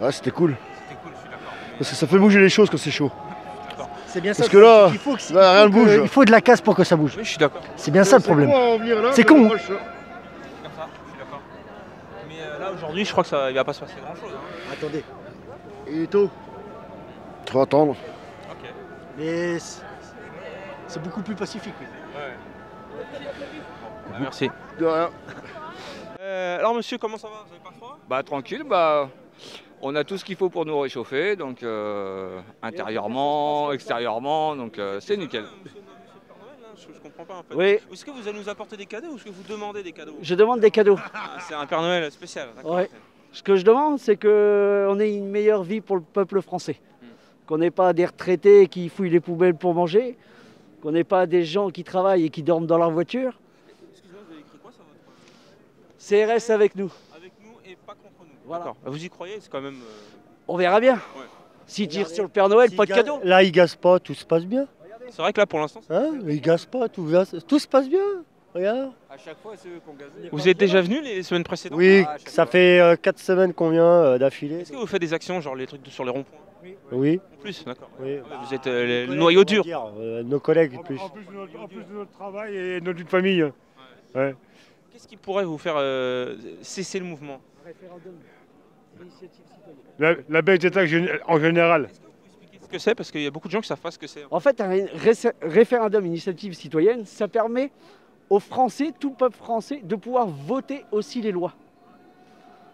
Ah, c'était cool. C'était cool, je suis d'accord. Parce que ça fait bouger les choses quand c'est chaud. C'est bien ça. Parce que là, rien ne bouge. Il faut de la casse pour que ça bouge. Oui, je suis d'accord. C'est bien ça le problème. C'est con. con. Comme ça, je suis d'accord. Mais là, aujourd'hui, je crois que ça, il va pas se passer grand-chose. Hein. Attendez. Il est tôt. Trop attendre. Ok. Mais c'est beaucoup plus pacifique. Oui. Ouais. Merci. De rien. Alors, monsieur, comment ça va? Vous avez pas froid? Bah tranquille, on a tout ce qu'il faut pour nous réchauffer, donc intérieurement, extérieurement, donc c'est nickel. Monsieur le Père Noël, là, je comprends pas en fait. Oui, Est-ce que vous allez nous apporter des cadeaux ou est-ce que vous demandez des cadeaux? je demande des cadeaux. Ah, c'est un Père Noël spécial. D'accord. Ouais. Ce que je demande, c'est qu'on ait une meilleure vie pour le peuple français. Qu'on n'ait pas des retraités qui fouillent les poubelles pour manger. Qu'on n'ait pas des gens qui travaillent et qui dorment dans leur voiture. Excusez-moi, vous avez écrit quoi sur votre... CRS avec nous. Avec nous et pas contre nous. Voilà. D'accord. Vous y croyez? C'est quand même... On verra bien. Ouais. S'ils tirent sur le Père Noël, pas de cadeau. Là, il gaze pas, tout se passe bien. C'est vrai que là, pour l'instant... Hein, il gaze pas, tout se passe bien. Regarde. À chaque fois, c'est eux qu'on gaze. Vous êtes déjà venu les semaines précédentes? Oui, à chaque ça fois. fait 4 semaines qu'on vient d'affilée. Est-ce que vous faites des actions, genre les trucs sur les ronds-points? Oui. En plus, d'accord. Oui. Ouais, vous êtes le noyau dur. Nos collègues plus. En plus de notre travail et de notre vie de famille. Ouais. Qu'est-ce qui pourrait vous faire cesser le mouvement? La baisse des taxes en général. Est-ce que vous pouvez expliquer ce que c'est? Parce qu'il y a beaucoup de gens qui savent pas ce que c'est. En fait, un référendum initiative citoyenne, ça permet aux Français, tout peuple français, de pouvoir voter aussi les lois.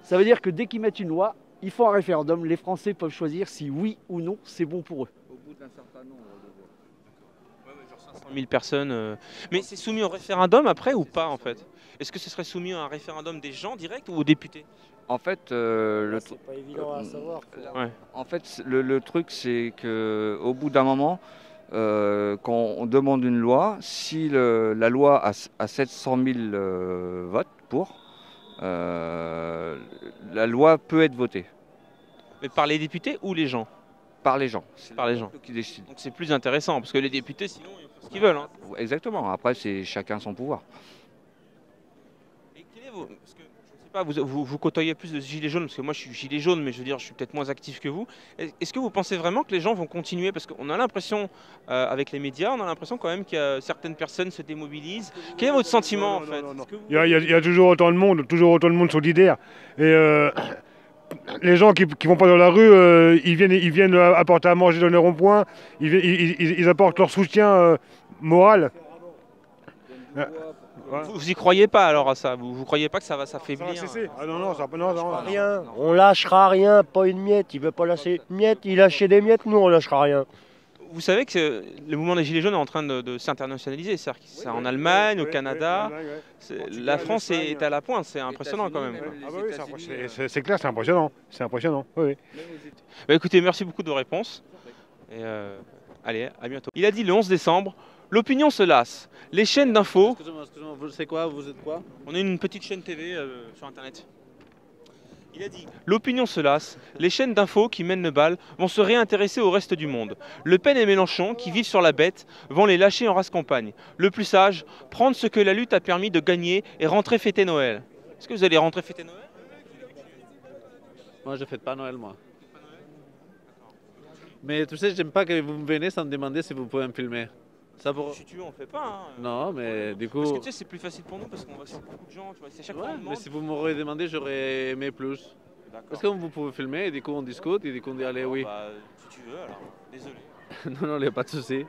Ça veut dire que dès qu'ils mettent une loi, ils font un référendum, les Français peuvent choisir si oui ou non c'est bon pour eux. Au bout d'un certain nombre de voix. Ouais, genre 500 000 personnes. Mais c'est soumis au référendum après ou pas en fait? Est-ce que ce serait soumis à un référendum des gens direct ou aux députés? En fait, C'est pas évident à savoir. Ouais. en fait, le truc, c'est qu'au bout d'un moment, quand on demande une loi, si la loi a 700 000 votes pour, la loi peut être votée Mais par les députés ou les gens? par les gens. C'est Par les gens. qui décident. Donc c'est plus intéressant parce que les députés sinon ils font ce qu'ils veulent. Hein. Exactement. Après, c'est chacun son pouvoir. Et quel est parce que je sais pas, vous côtoyez plus de gilets jaunes parce que moi je suis gilet jaune mais je veux dire je suis peut-être moins actif que vous. Est-ce que vous pensez vraiment que les gens vont continuer parce qu'on a l'impression avec les médias, on a l'impression quand même que certaines personnes se démobilisent. Quel est votre sentiment en fait? Non. Il y a toujours autant de monde solidaire. Et les gens qui vont pas dans la rue, ils viennent apporter à manger dans les ronds-points, ils apportent leur soutien moral. Vous y croyez pas alors à ça? Vous croyez pas que ça va s'affaiblir? Ah non, Rien. On lâchera rien, pas une miette. Il veut pas lâcher une miette, il lâchait des miettes, nous on lâchera rien. Vous savez que le mouvement des Gilets jaunes est en train de s'internationaliser. C'est-à-dire que c'est en Allemagne, au Canada. La France est à la pointe, c'est impressionnant quand même. Quoi. Ah bah oui, c'est clair, c'est impressionnant. C'est impressionnant, oui. Bah, écoutez, merci beaucoup de vos réponses. Et allez, à bientôt. Il a dit le 11 décembre, l'opinion se lasse. Les chaînes d'infos... Excusez-moi, c'est quoi? Vous êtes quoi? On est une petite chaîne TV sur Internet. Il a dit l'opinion se lasse, les chaînes d'infos qui mènent le bal vont se réintéresser au reste du monde. Le Pen et Mélenchon, qui vivent sur la bête, vont les lâcher en race campagne. Le plus sage, prendre ce que la lutte a permis de gagner et rentrer fêter Noël. Est-ce que vous allez rentrer fêter Noël? Moi, je fête pas Noël, moi. Mais tu sais, j'aime pas que vous me venez sans me demander si vous pouvez me filmer. Ça pour... Si tu veux, on fait pas. Hein. Non, mais du coup... Parce que tu sais, c'est plus facile pour nous parce qu'on va sur beaucoup de gens. Tu vois, c'est chaque fois Ouais, qu'on mais demande. si vous m'aurez demandé, j'aurais aimé plus. D'accord. Est-ce que vous pouvez filmer et du coup on discute et du coup on dit allez oui. Bah, si tu veux, alors. Désolé. Non, non, il n'y a pas de souci.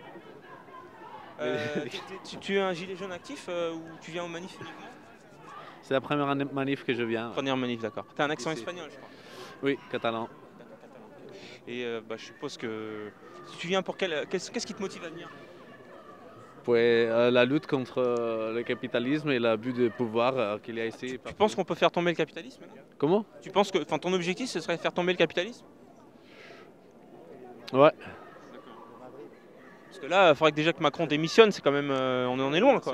Tu es un gilet jaune actif ou tu viens aux manifs uniquement? C'est la première manif que je viens. Première manif, d'accord. T'as un accent Oui, espagnol, je crois. Oui, catalan. D'accord, catalan. Et bah, je suppose que si tu viens pour qu'est-ce qui te motive à venir? Puis, la lutte contre le capitalisme et l'abus de pouvoir qu'il y a ici. Tu penses qu'on peut faire tomber le capitalisme? Comment? Tu penses que ton objectif ce serait de faire tomber le capitalisme? Ouais. Parce que là, il faudrait que déjà que Macron démissionne, c'est quand même. On en est loin quoi.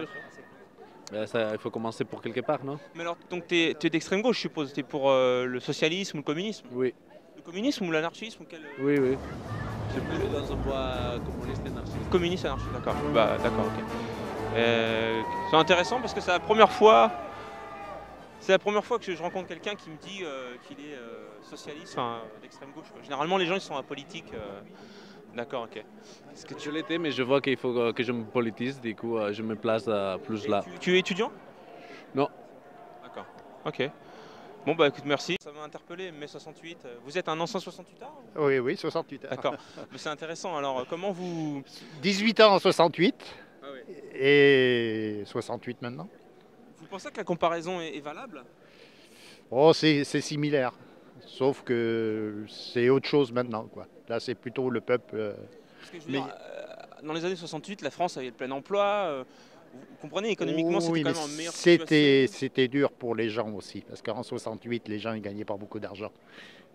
Ça, il faut commencer pour quelque part, non? Mais alors, donc t'es d'extrême gauche, je suppose. T'es pour le socialisme ou le communisme? Oui. Le communisme ou l'anarchisme ou quel... Oui, oui. Je suis plus dans un bois communiste et anarchiste. Communiste anarchiste, d'accord. Bah, d'accord, ok. C'est intéressant parce que c'est la première fois. C'est la première fois que je rencontre quelqu'un qui me dit qu'il est socialiste, enfin d'extrême gauche, quoi. Généralement, les gens ils sont apolitiques. D'accord, ok. Est-ce que je l'étais, mais je vois qu'il faut que je me politise, du coup, je me place plus Et là. tu es étudiant? Non. D'accord, ok. Bon, bah écoute, merci. Ça m'a interpellé, mai 68. Vous êtes un ancien 68 ans? Oui, oui, 68 ans. D'accord. Mais c'est intéressant. Alors, comment vous... 18 ans en 68 Ah ouais. et 68 maintenant. Vous pensez que la comparaison est valable? Oh, c'est similaire, sauf que c'est autre chose maintenant, quoi. Là, c'est plutôt le peuple. Parce que je veux dire, dans les années 68, la France avait le plein emploi. Vous comprenez, économiquement, c'était Oui, quand mais même en meilleure c'était dur pour les gens aussi, parce qu'en 68, les gens ne gagnaient pas beaucoup d'argent.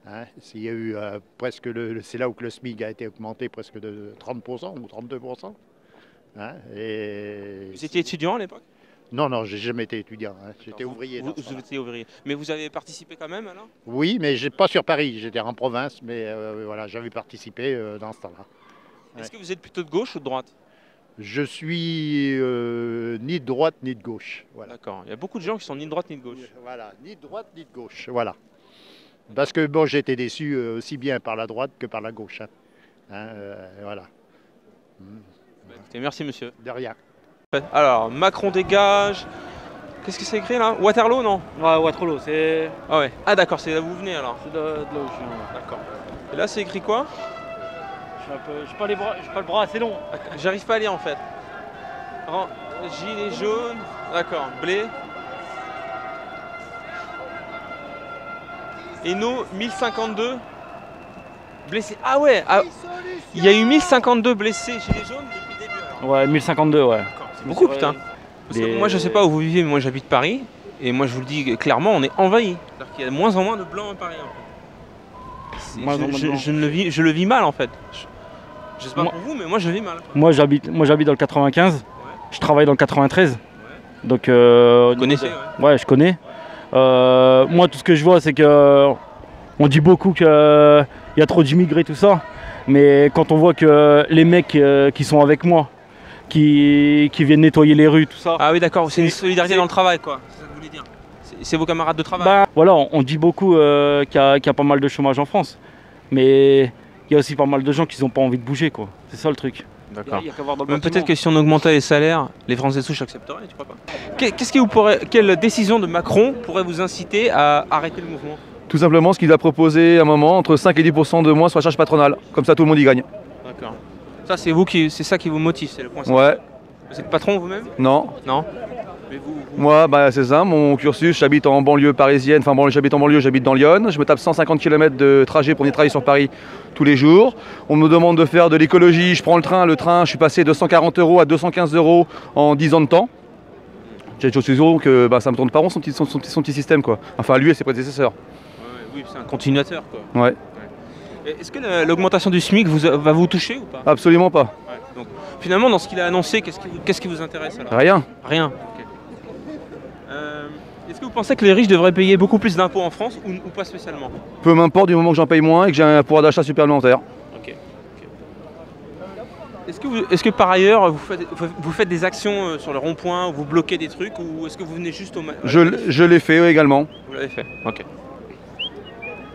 Hein, il y a eu presque c'est là où que le SMIC a été augmenté presque de 30% ou 32%. Hein, et Vous étiez étudiant à l'époque? Non, non, j'ai jamais été étudiant. Hein, j'étais ouvrier. Vous étiez ouvrier. Mais vous avez participé quand même alors? Oui, mais pas sur Paris. J'étais en province, mais voilà, j'avais participé dans ce temps-là. Est-ce que vous êtes plutôt de gauche ou de droite? Je suis ni de droite ni de gauche. Voilà. D'accord. Il y a beaucoup de gens qui sont ni de droite ni de gauche. Voilà, ni de droite ni de gauche. Voilà. Parce que bon, j'ai été déçu aussi bien par la droite que par la gauche. Hein, voilà. Bah, écoutez, merci monsieur. De rien. Alors, Macron dégage. Qu'est-ce que c'est écrit là? Waterloo, non? Ouais, Waterloo, c'est Ah ouais. Ah d'accord, c'est là où vous venez alors. de là où je suis. Ouais. D'accord. Et là, c'est écrit quoi? J'ai pas le bras assez long. J'arrive pas à lire en fait. Gilet jaune. D'accord. Blé. Hainaut 1052 blessés. Ah ouais, il y a eu 1052 blessés gilets jaunes depuis le début alors. Ouais, 1052, ouais. C'est beaucoup putain. Parce que moi je sais pas où vous vivez, mais moi j'habite Paris. Et moi je vous le dis clairement, on est envahi. C'est-à-dire qu'il y a de moins en moins de blancs à Paris en fait. Je le vis mal en fait. Je sais pas pour vous, mais moi je le vis mal. Moi j'habite dans le 95, ouais. Je travaille dans le 93. Ouais. Donc vous connaissez ouais, je connais. Moi tout ce que je vois c'est que on dit beaucoup qu'il y a trop d'immigrés tout ça, mais quand on voit que les mecs qui sont avec moi, qui viennent nettoyer les rues, tout ça. Ah oui d'accord, c'est une solidarité dans le travail quoi, c'est ça que vous voulez dire. C'est vos camarades de travail. Bah, voilà, on dit beaucoup qu'il y a pas mal de chômage en France, mais il y a aussi pas mal de gens qui n'ont pas envie de bouger quoi, c'est ça le truc. D'accord. Peut-être que si on augmentait les salaires, les Français souches accepteraient, tu crois pas? Quelle décision de Macron pourrait vous inciter à arrêter le mouvement? Tout simplement ce qu'il a proposé à un moment, entre 5 et 10% de moins sur la charge patronale. Comme ça tout le monde y gagne. D'accord. Ça c'est ça qui vous motive, c'est le point. Ouais. Vous êtes patron vous-même? Non. Non. Mais vous... Moi, bah, c'est ça, mon cursus, j'habite en banlieue parisienne, enfin bon, j'habite en banlieue, j'habite dans Lyon, je me tape 150 km de trajet pour venir travailler sur Paris tous les jours. On me demande de faire de l'écologie, je prends le train, je suis passé de 140 € à 215 € en 10 ans de temps. Je suis sûr que bah, ça me tourne pas rond son petit système quoi. Enfin lui et ses prédécesseurs. Oui, c'est un continuateur quoi. Ouais. Est-ce que l'augmentation du SMIC va vous toucher ou pas? Absolument pas. Ouais. Donc, finalement, dans ce qu'il a annoncé, qu'est-ce qui vous intéresse alors? Rien. Rien. Okay. Est-ce que vous pensez que les riches devraient payer beaucoup plus d'impôts en France ou pas spécialement? Peu m'importe du moment que j'en paye moins et que j'ai un pouvoir d'achat supplémentaire. Ok. Est-ce que par ailleurs vous faites des actions sur le rond-point, vous bloquez des trucs ou est-ce que vous venez juste au... Je l'ai fait également. Vous l'avez fait, ok.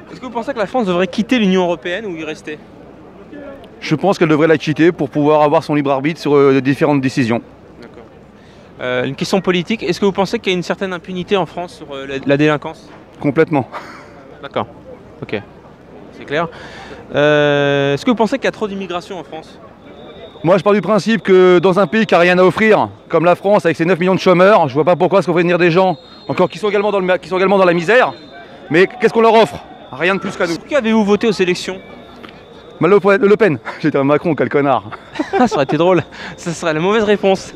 Est-ce que vous pensez que la France devrait quitter l'Union Européenne ou y rester? Je pense qu'elle devrait la quitter pour pouvoir avoir son libre arbitre sur différentes décisions. D'accord. Une question politique, est-ce que vous pensez qu'il y a une certaine impunité en France sur la délinquance? Complètement. D'accord, ok. C'est clair. Est-ce que vous pensez qu'il y a trop d'immigration en France? Moi je pars du principe que dans un pays qui n'a rien à offrir, comme la France avec ses 9 millions de chômeurs, je vois pas pourquoi est-ce qu'on ferait venir des gens encore qui sont également dans la misère, mais qu'est-ce qu'on leur offre? Rien de plus qu'à nous. Qui avez-vous voté aux élections? Le Pen. J'étais un Macron, quel connard. Ça aurait été drôle, ça serait la mauvaise réponse.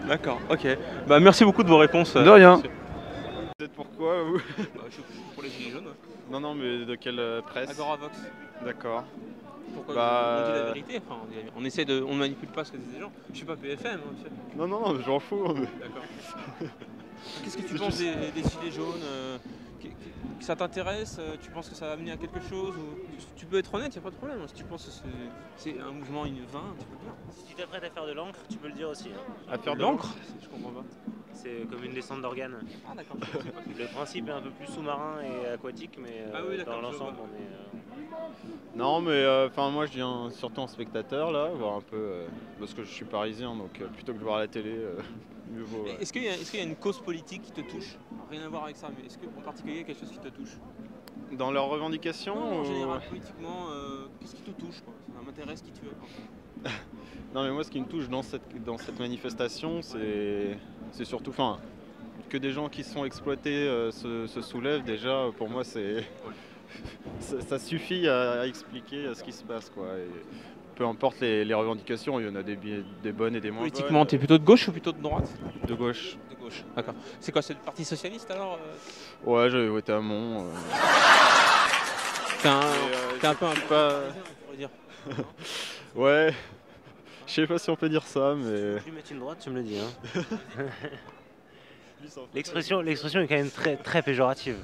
D'accord, ok. Bah merci beaucoup de vos réponses. De rien. Vous êtes pourquoi vous? Je suis pour les gilets jaunes. Non, non, mais de quelle presse? Agoravox. D'accord. Pourquoi on dit la vérité, enfin, on essaie de, on manipule pas ce que disent les gens. Je suis pas BFM. Hein, non, non, j'en fous. D'accord. Qu'est-ce que tu penses des gilets jaunes? Ça t'intéresse? Tu penses que ça va amener à quelque chose ou... Tu peux être honnête, il n'y a pas de problème. Si tu penses que c'est un mouvement vain, tu peux le dire. Si tu t'es prêt à faire de l'encre, tu peux le dire aussi. Hein. À faire de l'encre? Je comprends pas. C'est comme une descente d'organes. Ah d'accord. Le principe est un peu plus sous-marin et aquatique, mais Ah oui, d'accord, dans je l'ensemble, vois. on est... Non, mais enfin moi je viens surtout en spectateur là, voir un peu parce que je suis parisien, donc plutôt que de voir la télé, mieux vaut. Est-ce qu'il y a une cause politique qui te touche? Rien à voir avec ça, mais est-ce qu'en particulier il y a quelque chose qui te touche? Dans leurs revendications Non, en ou- général, politiquement, qu'est-ce qui te touche quoi? Ça m'intéresse qui tu es. Non, mais moi ce qui me touche dans cette manifestation, c'est surtout, enfin, que des gens qui sont exploités se soulèvent. Déjà, pour moi, ça suffit à expliquer ce qui se passe, quoi. Et peu importe les revendications, il y en a des bonnes et des moins Politiquement, bonnes. t'es plutôt de gauche ou plutôt de droite? De gauche. De gauche, d'accord. C'est quoi, c'est le Parti Socialiste alors? Ouais, j'avais voté à Mont. T'es un peu un pas. on pourrait dire. Ouais. Je sais pas si on peut dire ça, mais. Si tu mets une droite, tu me le dis. Hein. L'expression est quand même très péjorative.